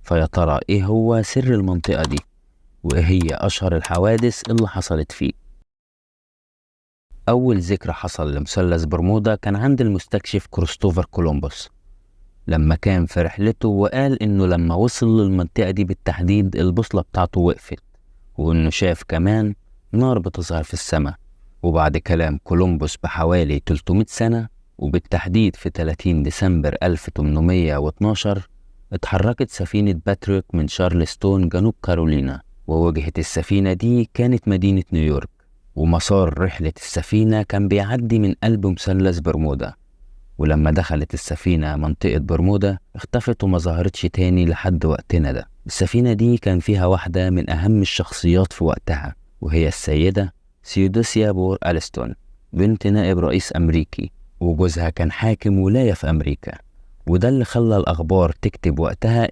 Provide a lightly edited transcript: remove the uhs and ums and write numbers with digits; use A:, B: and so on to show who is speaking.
A: فيا ترى ايه هو سر المنطقة دي، وايه هي اشهر الحوادث اللي حصلت فيه؟ اول ذكر حصل لمثلث برمودا كان عند المستكشف كريستوفر كولومبوس لما كان في رحلته، وقال انه لما وصل للمنطقة دي بالتحديد البوصلة بتاعته وقفت، وانه شاف كمان نار بتظهر في السماء. وبعد كلام كولومبوس بحوالي 300 سنة، وبالتحديد في 30 ديسمبر 1812، اتحركت سفينة باتريك من شارلستون جنوب كارولينا، ووجهة السفينة دي كانت مدينة نيويورك. ومسار رحلة السفينة كان بيعدي من قلب مثلث برمودا، ولما دخلت السفينة منطقة برمودا اختفت وما ظهرتش تاني لحد وقتنا ده. السفينة دي كان فيها واحدة من أهم الشخصيات في وقتها، وهي السيدة سيودوسيا بور أليستون، بنت نائب رئيس أمريكي، وجوزها كان حاكم ولاية في أمريكا. وده اللي خلى الأخبار تكتب وقتها